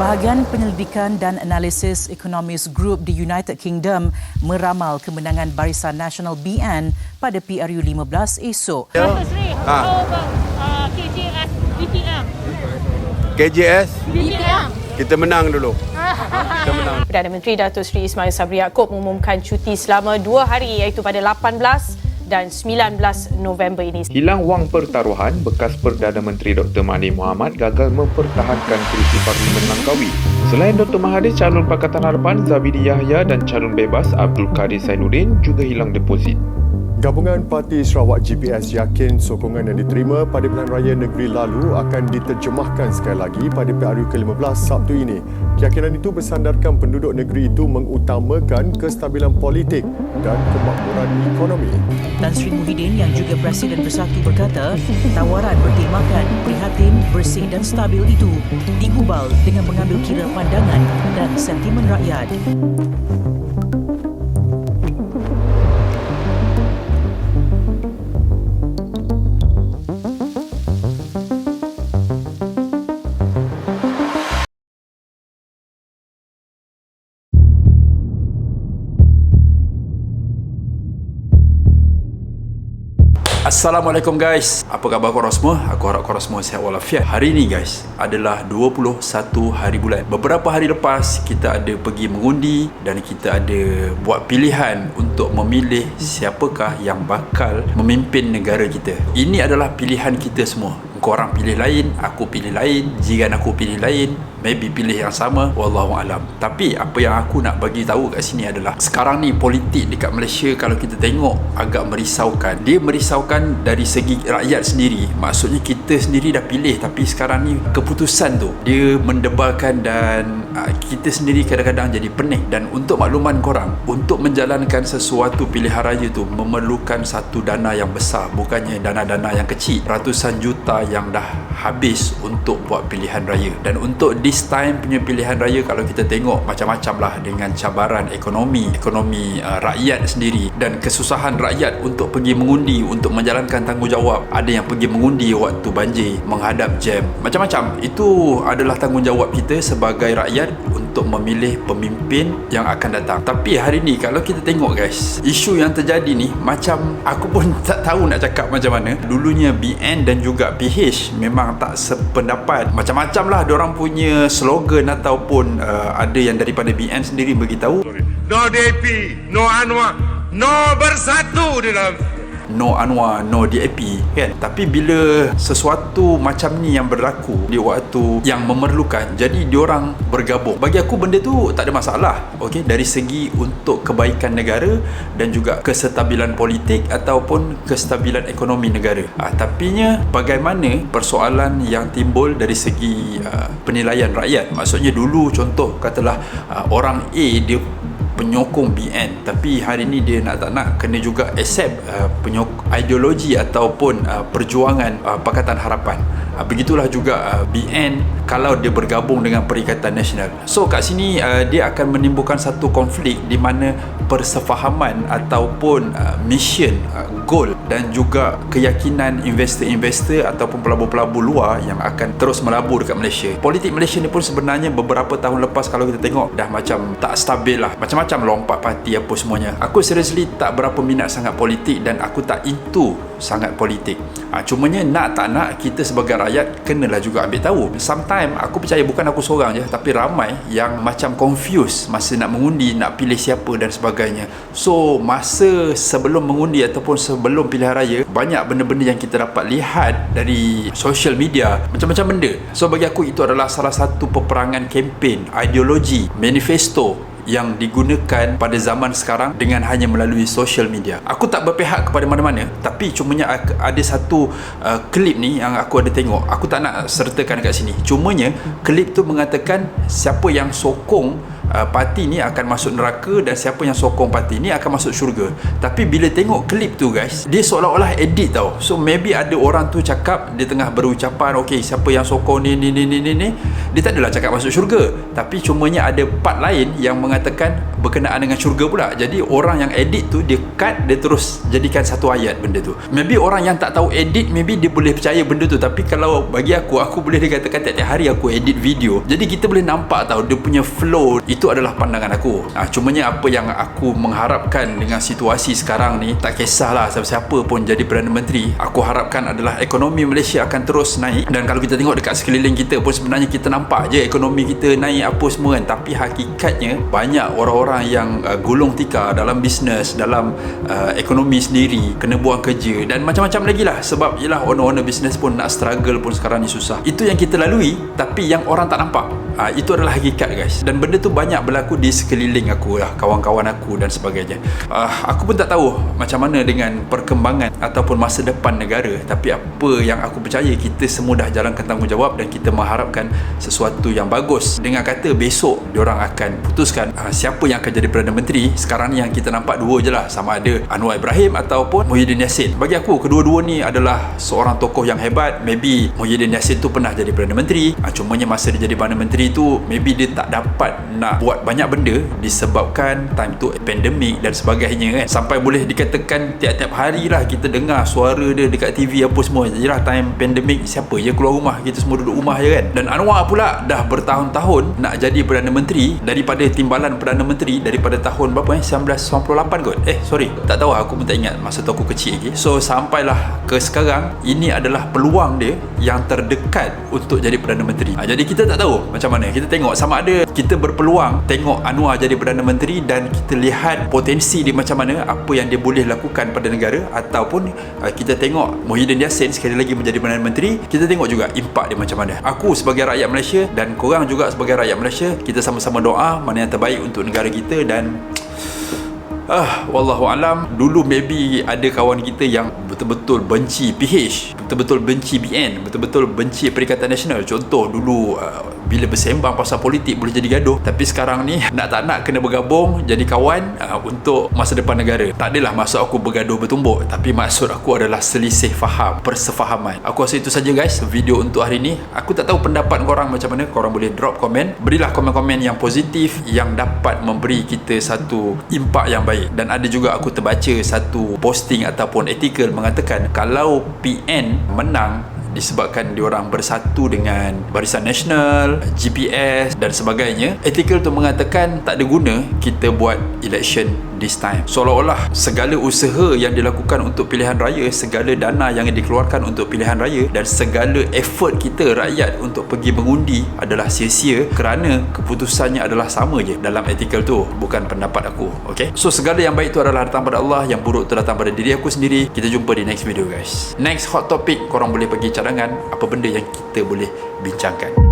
Bahagian Penyelidikan dan Analisis Economist Group di United Kingdom meramal kemenangan Barisan Nasional BN pada PRU 15 esok. Datuk Seri, KJS BPM. KJS? BPM. Kita menang dulu. Kita menang. Perdana Menteri Datuk Seri Ismail Sabri Yaakob mengumumkan cuti selama 2 hari iaitu pada 18 dan 19 November ini. Hilang wang pertaruhan, bekas Perdana Menteri Dr. Mahathir Mohamad gagal mempertahankan kerusi Parlimen Langkawi. Selain Dr. Mahathir, calon Pakatan Harapan Zabidi Yahya dan calon bebas Abdul Kadir Sainuddin juga hilang deposit. Gabungan Parti Sarawak GPS yakin sokongan yang diterima pada pilihan raya negeri lalu akan diterjemahkan sekali lagi pada PRU ke-15 Sabtu ini. Keyakinan itu bersandarkan penduduk negeri itu mengutamakan kestabilan politik dan kemakmuran ekonomi. Tan Sri Muhyiddin yang juga Presiden Bersatu berkata, tawaran bertemakan prihatin, bersih dan stabil itu digubal dengan mengambil kira pandangan dan sentimen rakyat. Assalamualaikum guys. Apa khabar korang semua? Aku harap korang semua sihat walafiat. Hari ni guys adalah 21 hari bulan. Beberapa hari lepas kita ada pergi mengundi dan kita ada buat pilihan untuk memilih siapakah yang bakal memimpin negara kita. Ini adalah pilihan kita semua. Korang pilih lain, aku pilih lain, jiran aku pilih lain, maybe pilih yang sama, wallahualam. Tapi apa yang aku nak bagi tahu kat sini adalah sekarang ni politik dekat Malaysia kalau kita tengok agak merisaukan. Dia merisaukan dari segi rakyat sendiri. Maksudnya kita sendiri dah pilih tapi sekarang ni keputusan tu dia mendebarkan dan kita sendiri kadang-kadang jadi pening. Dan untuk makluman korang, untuk menjalankan sesuatu pilihan raya tu memerlukan satu dana yang besar, bukannya dana-dana yang kecil. Ratusan juta yang dah habis untuk buat pilihan raya. Dan untuk this time punya pilihan raya kalau kita tengok macam-macam lah dengan cabaran ekonomi rakyat sendiri dan kesusahan rakyat untuk pergi mengundi untuk menjalankan tanggungjawab. Ada yang pergi mengundi waktu banjir, menghadap jam, macam-macam. Itu adalah tanggungjawab kita sebagai rakyat untuk memilih pemimpin yang akan datang. Tapi hari ni kalau kita tengok guys, isu yang terjadi ni macam aku pun tak tahu nak cakap macam mana. Dulunya BN dan juga PH memang tak sependapat. Macam-macam lah diorang punya slogan ataupun ada yang daripada BN sendiri beritahu No DAP, no Anwar, no bersatu di dalam no Anwar, no DAP kan. Tapi bila sesuatu macam ni yang berlaku di waktu yang memerlukan, jadi diorang bergabung. Bagi aku benda tu tak ada masalah, okey, dari segi untuk kebaikan negara dan juga kestabilan politik ataupun kestabilan ekonomi negara. Tapinya bagaimana persoalan yang timbul dari segi penilaian rakyat. Maksudnya dulu contoh katalah orang A dia penyokong BN, tapi hari ni dia nak tak nak kena juga accept ideologi ataupun perjuangan Pakatan Harapan. Begitulah juga BN kalau dia bergabung dengan Perikatan Nasional. So kat sini dia akan menimbulkan satu konflik di mana persefahaman ataupun mission, goal dan juga keyakinan investor-investor ataupun pelabur-pelabur luar yang akan terus melabur dekat Malaysia. Politik Malaysia ni pun sebenarnya beberapa tahun lepas kalau kita tengok dah macam tak stabil lah. Macam-macam lompat parti apa semuanya. Aku seriously tak berapa minat sangat politik dan aku tak into sangat politik. Cumanya nak tak nak kita sebagai rakyat kenalah juga ambil tahu. Sometimes aku percaya bukan aku seorang je, tapi ramai yang macam confused masa nak mengundi, nak pilih siapa dan sebagainya. So masa sebelum mengundi ataupun sebelum pilihan raya, banyak benda-benda yang kita dapat lihat dari social media, macam-macam benda. So bagi aku itu adalah salah satu peperangan kempen, ideologi, manifesto yang digunakan pada zaman sekarang dengan hanya melalui social media. Aku tak berpihak kepada mana-mana, tapi cumanya ada satu klip ni yang aku ada tengok. Aku tak nak sertakan dekat sini. Cumanya klip tu mengatakan siapa yang sokong parti ni akan masuk neraka dan siapa yang sokong parti ni akan masuk syurga. Tapi bila tengok klip tu guys, dia seolah-olah edit tau. So maybe ada orang tu cakap, dia tengah berucapan okey siapa yang sokong ni, dia tak adalah cakap masuk syurga, tapi cumanya ada part lain yang mengatakan berkenaan dengan syurga pula. Jadi orang yang edit tu dia cut, dia terus jadikan satu ayat benda tu. Maybe orang yang tak tahu edit, maybe dia boleh percaya benda tu, tapi kalau bagi aku boleh dikatakan tiap-tiap hari aku edit video, jadi kita boleh nampak tahu dia punya flow. Itu adalah pandangan aku. Cumanya apa yang aku mengharapkan dengan situasi sekarang ni, tak kisahlah siapa pun jadi Perdana Menteri, aku harapkan adalah ekonomi Malaysia akan terus naik. Dan kalau kita tengok dekat sekeliling kita pun sebenarnya kita nampak je ekonomi kita naik apa semua kan, tapi hakikatnya banyak orang-orang yang gulung tikar dalam bisnes, dalam ekonomi sendiri, kena buang kerja dan macam-macam lagi lah. Sebab yelah owner-owner bisnes pun nak struggle pun sekarang ni susah. Itu yang kita lalui tapi yang orang tak nampak. Itu adalah hakikat guys. Dan benda tu banyak berlaku di sekeliling aku lah, kawan-kawan aku dan sebagainya. Aku pun tak tahu macam mana dengan perkembangan ataupun masa depan negara, tapi apa yang aku percaya, kita semua dah jalankan tanggungjawab dan kita mengharapkan sesuatu yang bagus. Dengan kata besok diorang akan putuskan siapa yang akan jadi Perdana Menteri. Sekarang ni yang kita nampak dua je lah, sama ada Anwar Ibrahim ataupun Muhyiddin Yassin. Bagi aku kedua-dua ni adalah seorang tokoh yang hebat. Maybe Muhyiddin Yassin tu pernah jadi Perdana Menteri, cumanya masa dia jadi Perdana Menteri tu maybe dia tak dapat nak buat banyak benda disebabkan time tu pandemik dan sebagainya kan. Sampai boleh dikatakan tiap-tiap hari lah kita dengar suara dia dekat TV apa semua. Yelah time pandemik siapa je keluar rumah, kita semua duduk rumah je kan. Dan Anwar pula dah bertahun-tahun nak jadi Perdana Menteri, daripada timbalan Perdana Menteri daripada tahun berapa 1998 kot. Sorry, tak tahu, aku pun tak ingat, masa tu aku kecil lagi. So sampailah ke sekarang, ini adalah peluang dia yang terdekat untuk jadi Perdana Menteri. Jadi kita tak tahu macam mana. Kita tengok sama ada kita berpeluang tengok Anwar jadi Perdana Menteri dan kita lihat potensi dia macam mana, apa yang dia boleh lakukan pada negara, ataupun kita tengok Muhyiddin Yassin sekali lagi menjadi Perdana Menteri, kita tengok juga impak dia macam mana. Aku sebagai rakyat Malaysia dan korang juga sebagai rakyat Malaysia, kita sama-sama doa mana yang terbaik untuk negara kita. Dan wallahualam, dulu maybe ada kawan kita yang betul-betul benci PH, betul-betul benci BN, betul-betul benci Perikatan Nasional. Contoh dulu bila bersembang pasal politik boleh jadi gaduh, tapi sekarang ni nak tak nak kena bergabung jadi kawan untuk masa depan negara. Tak adalah maksud aku bergaduh bertumbuk, tapi maksud aku adalah selisih faham, persefahaman. Aku rasa itu saja guys video untuk hari ni. Aku tak tahu pendapat korang macam mana, korang boleh drop komen, berilah komen-komen yang positif yang dapat memberi kita satu impak yang baik. Dan ada juga aku terbaca satu posting ataupun artikel mengatakan kalau PN menang disebabkan diorang bersatu dengan Barisan Nasional, GPS dan sebagainya. Artikel tu mengatakan tak ada guna kita buat election this time. Seolah-olah segala usaha yang dilakukan untuk pilihan raya, segala dana yang dikeluarkan untuk pilihan raya dan segala effort kita rakyat untuk pergi mengundi adalah sia-sia kerana keputusannya adalah sama je. Dalam artikel tu, bukan pendapat aku. Okay? So segala yang baik tu adalah datang pada Allah, yang buruk tu datang pada diri aku sendiri. Kita jumpa di next video guys. Next hot topic, korang boleh bagi cadangan apa benda yang kita boleh bincangkan.